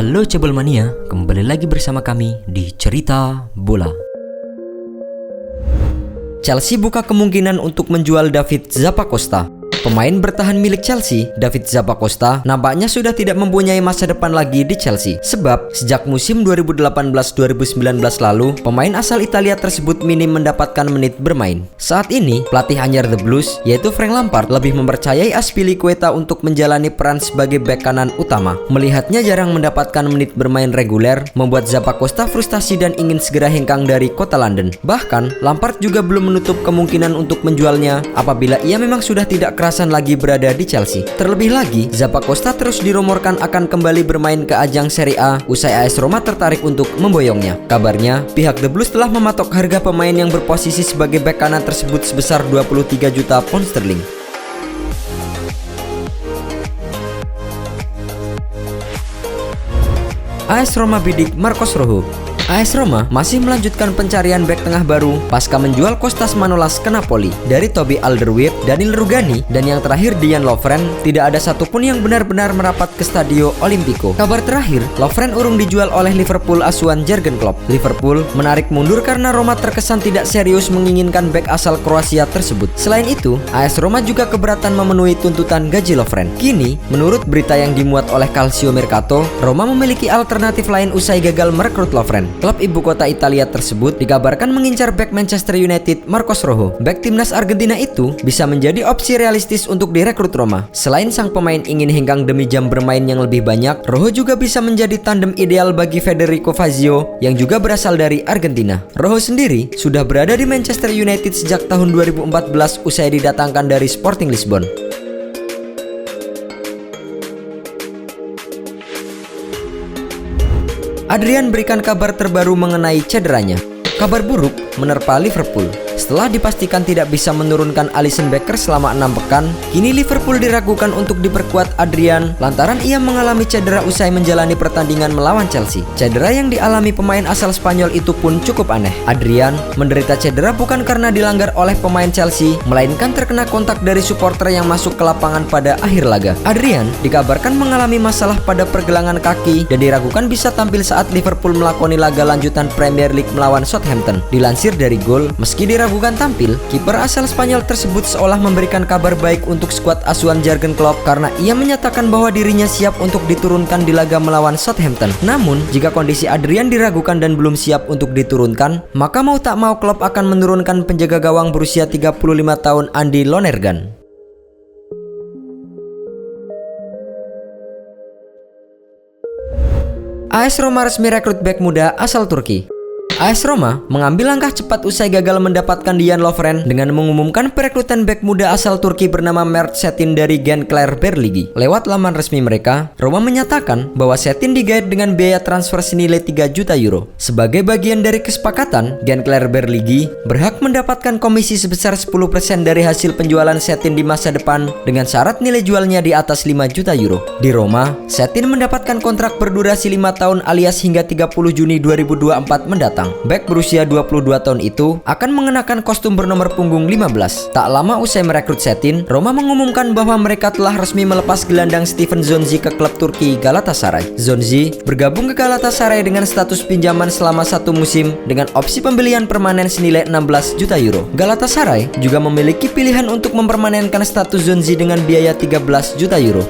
Halo Cebolmania, kembali lagi bersama kami di Cerita Bola. Chelsea buka kemungkinan untuk menjual David Zappacosta. Pemain bertahan milik Chelsea, David Zappacosta, nampaknya sudah tidak mempunyai masa depan lagi di Chelsea. Sebab, sejak musim 2018-2019 lalu, pemain asal Italia tersebut minim mendapatkan menit bermain. Saat ini, pelatih anyar The Blues, yaitu Frank Lampard, lebih mempercayai Azpilicueta untuk menjalani peran sebagai bek kanan utama. Melihatnya jarang mendapatkan menit bermain reguler, membuat Zappacosta frustasi dan ingin segera hengkang dari kota London. Bahkan, Lampard juga belum menutup kemungkinan untuk menjualnya apabila ia memang sudah tidak keras lagi berada di Chelsea. Terlebih lagi, Zappacosta terus dirumorkan akan kembali bermain ke ajang Serie A usai AS Roma tertarik untuk memboyongnya. Kabarnya, pihak The Blues telah mematok harga pemain yang berposisi sebagai bek kanan tersebut sebesar 23 juta pound sterling. AS Roma bidik Marcos Rojo. AS Roma masih melanjutkan pencarian bek tengah baru pasca menjual Kostas Manolas ke Napoli. Dari Toby Alderweireld, Daniel Rugani, dan yang terakhir Dejan Lovren, tidak ada satupun yang benar-benar merapat ke Stadio Olimpico. Kabar terakhir, Lovren urung dijual oleh Liverpool asuhan Jurgen Klopp. Liverpool menarik mundur karena Roma terkesan tidak serius menginginkan bek asal Kroasia tersebut. Selain itu, AS Roma juga keberatan memenuhi tuntutan gaji Lovren. Kini, menurut berita yang dimuat oleh Calcio Mercato, Roma memiliki alternatif lain usai gagal merekrut Lovren. Klub ibu kota Italia tersebut dikabarkan mengincar bek Manchester United Marcos Rojo. Bek timnas Argentina itu bisa menjadi opsi realistis untuk direkrut Roma. Selain sang pemain ingin hengkang demi jam bermain yang lebih banyak, Rojo juga bisa menjadi tandem ideal bagi Federico Fazio yang juga berasal dari Argentina. Rojo sendiri sudah berada di Manchester United sejak tahun 2014 usai didatangkan dari Sporting Lisbon. Adrian berikan kabar terbaru mengenai cederanya. Kabar buruk menerpa Liverpool. Setelah dipastikan tidak bisa menurunkan Alisson Becker selama 6 pekan, kini Liverpool diragukan untuk diperkuat Adrian lantaran ia mengalami cedera usai menjalani pertandingan melawan Chelsea. Cedera yang dialami pemain asal Spanyol itu pun cukup aneh. Adrian menderita cedera bukan karena dilanggar oleh pemain Chelsea, melainkan terkena kontak dari supporter yang masuk ke lapangan pada akhir laga. Adrian dikabarkan mengalami masalah pada pergelangan kaki dan diragukan bisa tampil saat Liverpool melakoni laga lanjutan Premier League melawan Southampton. Dilansir dari Goal, meski diragukan tampil, kiper asal Spanyol tersebut seolah memberikan kabar baik untuk skuad asuhan Jurgen Klopp karena ia menyatakan bahwa dirinya siap untuk diturunkan di laga melawan Southampton. Namun, jika kondisi Adrian diragukan dan belum siap untuk diturunkan, maka mau tak mau Klopp akan menurunkan penjaga gawang berusia 35 tahun Andy Lonergan. AS Roma resmi rekrut bek muda asal Turki. AS Roma mengambil langkah cepat usai gagal mendapatkan Dejan Lovren dengan mengumumkan perekrutan bek muda asal Turki bernama Mert Çetin dari Gençler Birliği. Lewat laman resmi mereka, Roma menyatakan bahwa Çetin digait dengan biaya transfer senilai 3 juta euro. Sebagai bagian dari kesepakatan, Gençler Birliği berhak mendapatkan komisi sebesar 10% dari hasil penjualan Çetin di masa depan dengan syarat nilai jualnya di atas 5 juta euro. Di Roma, Çetin mendapatkan kontrak berdurasi 5 tahun alias hingga 30 Juni 2024 mendatang. Bek berusia 22 tahun itu akan mengenakan kostum bernomor punggung 15. Tak lama usai merekrut Çetin, Roma mengumumkan bahwa mereka telah resmi melepas gelandang Stefan Zonzi ke klub Turki Galatasaray. Zonzi bergabung ke Galatasaray dengan status pinjaman selama 1 musim dengan opsi pembelian permanen senilai 16 juta euro. Galatasaray juga memiliki pilihan untuk mempermanenkan status Zonzi dengan biaya 13 juta euro.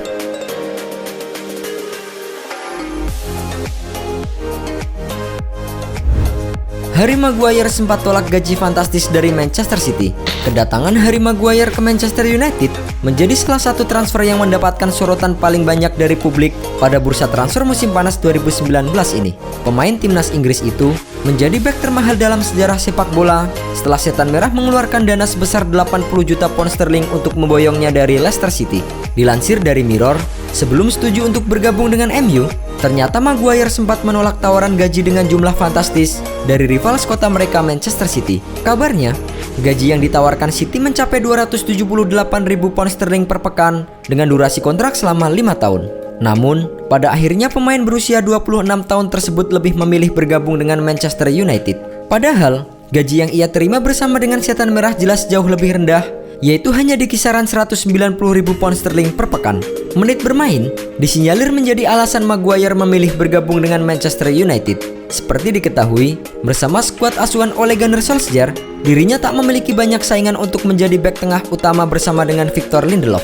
Harry Maguire sempat tolak gaji fantastis dari Manchester City. Kedatangan Harry Maguire ke Manchester United menjadi salah satu transfer yang mendapatkan sorotan paling banyak dari publik pada bursa transfer musim panas 2019 ini. Pemain timnas Inggris itu menjadi bek termahal dalam sejarah sepak bola setelah Setan Merah mengeluarkan dana sebesar 80 juta pound sterling untuk memboyongnya dari Leicester City. Dilansir dari Mirror, sebelum setuju untuk bergabung dengan MU, ternyata Maguire sempat menolak tawaran gaji dengan jumlah fantastis dari rival sekota mereka Manchester City. Kabarnya, gaji yang ditawarkan City mencapai 278.000 pound sterling per pekan dengan durasi kontrak selama 5 tahun. Namun, pada akhirnya pemain berusia 26 tahun tersebut lebih memilih bergabung dengan Manchester United. Padahal, gaji yang ia terima bersama dengan Setan Merah jelas jauh lebih rendah, yaitu hanya di kisaran 190.000 pound sterling per pekan. Menit bermain disinyalir menjadi alasan Maguire memilih bergabung dengan Manchester United. Seperti diketahui, bersama skuad asuhan Ole Gunnar Solskjaer, dirinya tak memiliki banyak saingan untuk menjadi bek tengah utama bersama dengan Victor Lindelof.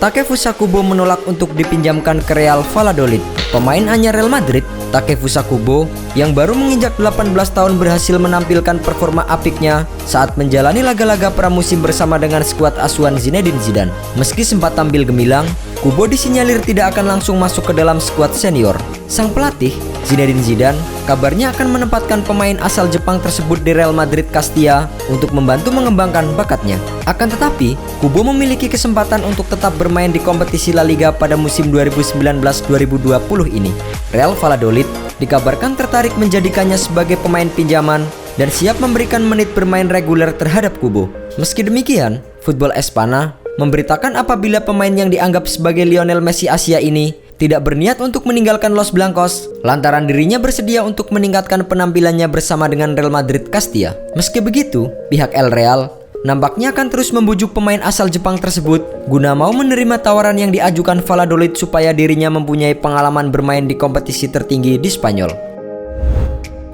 Takefusa Kubo menolak untuk dipinjamkan ke Real Valladolid. Pemain anyar Real Madrid, Takefusa Kubo, yang baru menginjak 18 tahun berhasil menampilkan performa apiknya saat menjalani laga-laga pramusim bersama dengan skuad asuhan Zinedine Zidane. Meski sempat tampil gemilang, Kubo disinyalir tidak akan langsung masuk ke dalam skuad senior. Sang pelatih, Zinedine Zidane, kabarnya akan menempatkan pemain asal Jepang tersebut di Real Madrid Castilla untuk membantu mengembangkan bakatnya. Akan tetapi, Kubo memiliki kesempatan untuk tetap bermain di kompetisi La Liga pada musim 2019-2020 ini. Real Valladolid dikabarkan tertarik menjadikannya sebagai pemain pinjaman dan siap memberikan menit bermain reguler terhadap Kubo. Meski demikian, Football Espana memberitakan apabila pemain yang dianggap sebagai Lionel Messi Asia ini tidak berniat untuk meninggalkan Los Blancos, lantaran dirinya bersedia untuk meningkatkan penampilannya bersama dengan Real Madrid Castilla. Meski begitu, pihak El Real nampaknya akan terus membujuk pemain asal Jepang tersebut guna mau menerima tawaran yang diajukan Valladolid supaya dirinya mempunyai pengalaman bermain di kompetisi tertinggi di Spanyol.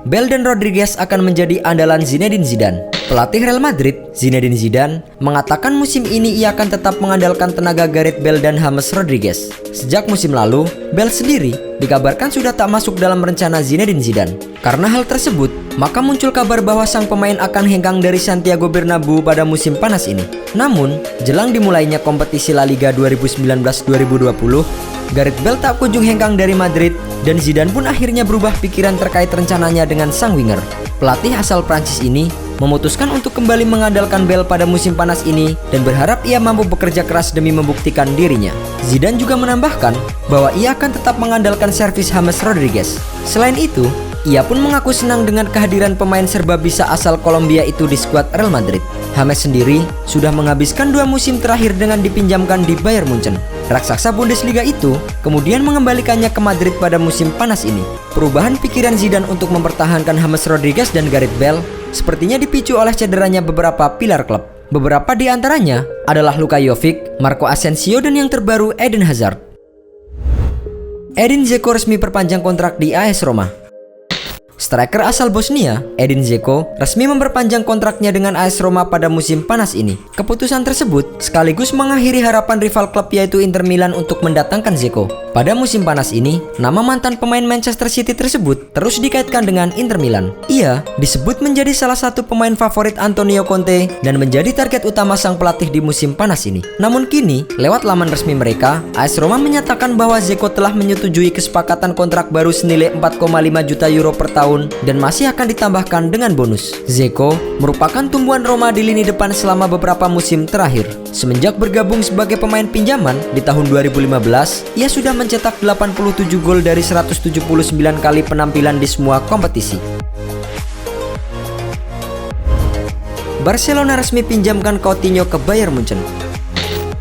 Bale dan Rodriguez akan menjadi andalan Zinedine Zidane. Pelatih Real Madrid, Zinedine Zidane, mengatakan musim ini ia akan tetap mengandalkan tenaga Gareth Bale dan James Rodriguez. Sejak musim lalu, Bale sendiri dikabarkan sudah tak masuk dalam rencana Zinedine Zidane. Karena hal tersebut, maka muncul kabar bahwa sang pemain akan hengkang dari Santiago Bernabeu pada musim panas ini. Namun, jelang dimulainya kompetisi La Liga 2019-2020, Gareth Bale tak kunjung hengkang dari Madrid dan Zidane pun akhirnya berubah pikiran terkait rencananya dengan sang winger. Pelatih asal Prancis ini memutuskan untuk kembali mengandalkan Bale pada musim panas ini dan berharap ia mampu bekerja keras demi membuktikan dirinya. Zidane juga menambahkan bahwa ia akan tetap mengandalkan servis James Rodriguez. Selain itu, ia pun mengaku senang dengan kehadiran pemain serba bisa asal Kolombia itu di skuad Real Madrid. James sendiri sudah menghabiskan 2 musim terakhir dengan dipinjamkan di Bayern Munchen. Raksasa Bundesliga itu kemudian mengembalikannya ke Madrid pada musim panas ini. Perubahan pikiran Zidane untuk mempertahankan James Rodriguez dan Gareth Bale sepertinya dipicu oleh cederanya beberapa pilar klub. Beberapa di antaranya adalah Luka Jovic, Marco Asensio, dan yang terbaru Eden Hazard. Edin Dzeko resmi perpanjang kontrak di AS Roma. Striker asal Bosnia, Edin Dzeko, resmi memperpanjang kontraknya dengan AS Roma pada musim panas ini. Keputusan tersebut sekaligus mengakhiri harapan rival klub yaitu Inter Milan untuk mendatangkan Dzeko. Pada musim panas ini, nama mantan pemain Manchester City tersebut terus dikaitkan dengan Inter Milan. Ia disebut menjadi salah satu pemain favorit Antonio Conte dan menjadi target utama sang pelatih di musim panas ini. Namun kini, lewat laman resmi mereka, AS Roma menyatakan bahwa Dzeko telah menyetujui kesepakatan kontrak baru senilai 4,5 juta euro per tahun dan masih akan ditambahkan dengan bonus. Dzeko merupakan tumbuhan Roma di lini depan selama beberapa musim terakhir. Semenjak bergabung sebagai pemain pinjaman di tahun 2015, ia sudah mencetak 87 gol dari 179 kali penampilan di semua kompetisi. Barcelona resmi pinjamkan Coutinho ke Bayern Munchen.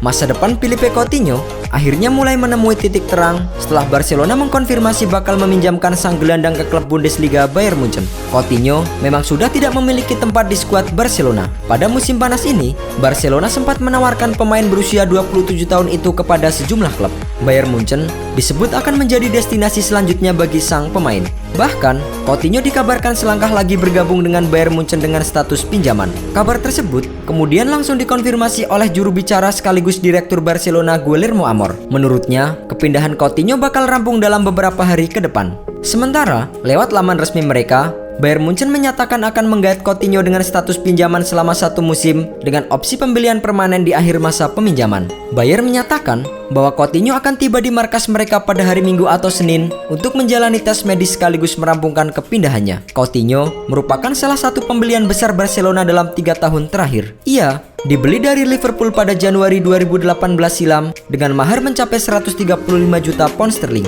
Masa depan Philippe Coutinho akhirnya mulai menemui titik terang setelah Barcelona mengkonfirmasi bakal meminjamkan sang gelandang ke klub Bundesliga Bayern Munchen. Coutinho memang sudah tidak memiliki tempat di skuad Barcelona. Pada musim panas ini, Barcelona sempat menawarkan pemain berusia 27 tahun itu kepada sejumlah klub. Bayern Munchen disebut akan menjadi destinasi selanjutnya bagi sang pemain. Bahkan, Coutinho dikabarkan selangkah lagi bergabung dengan Bayern Munchen dengan status pinjaman. Kabar tersebut kemudian langsung dikonfirmasi oleh juru bicara sekaligus direktur Barcelona Guillermo Amor. Menurutnya, kepindahan Coutinho bakal rampung dalam beberapa hari ke depan. Sementara, lewat laman resmi mereka, Bayern Munchen menyatakan akan menggait Coutinho dengan status pinjaman selama 1 musim dengan opsi pembelian permanen di akhir masa peminjaman. Bayern menyatakan bahwa Coutinho akan tiba di markas mereka pada hari Minggu atau Senin untuk menjalani tes medis sekaligus merampungkan kepindahannya. Coutinho merupakan salah satu pembelian besar Barcelona dalam 3 tahun terakhir. Ia dibeli dari Liverpool pada Januari 2018 silam dengan mahar mencapai 135 juta pound sterling.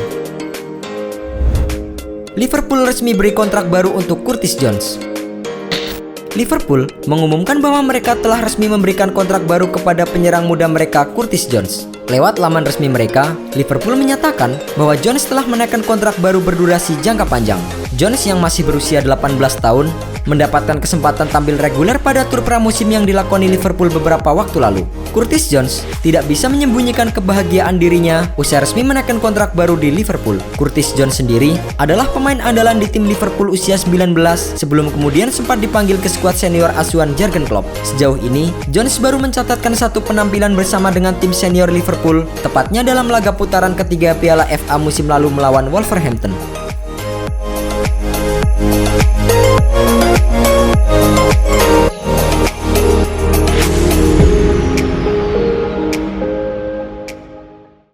Liverpool resmi beri kontrak baru untuk Curtis Jones. Liverpool mengumumkan bahwa mereka telah resmi memberikan kontrak baru kepada penyerang muda mereka Curtis Jones. Lewat laman resmi mereka, Liverpool menyatakan bahwa Jones telah menaikkan kontrak baru berdurasi jangka panjang. Jones yang masih berusia 18 tahun mendapatkan kesempatan tampil reguler pada tur pramusim yang dilakoni Liverpool beberapa waktu lalu. Curtis Jones tidak bisa menyembunyikan kebahagiaan dirinya usai resmi menaikkan kontrak baru di Liverpool. Curtis Jones sendiri adalah pemain andalan di tim Liverpool usia 19 sebelum kemudian sempat dipanggil ke skuad senior asuhan Jurgen Klopp. Sejauh ini, Jones baru mencatatkan satu penampilan bersama dengan tim senior Liverpool, tepatnya dalam laga putaran ketiga Piala FA musim lalu melawan Wolverhampton.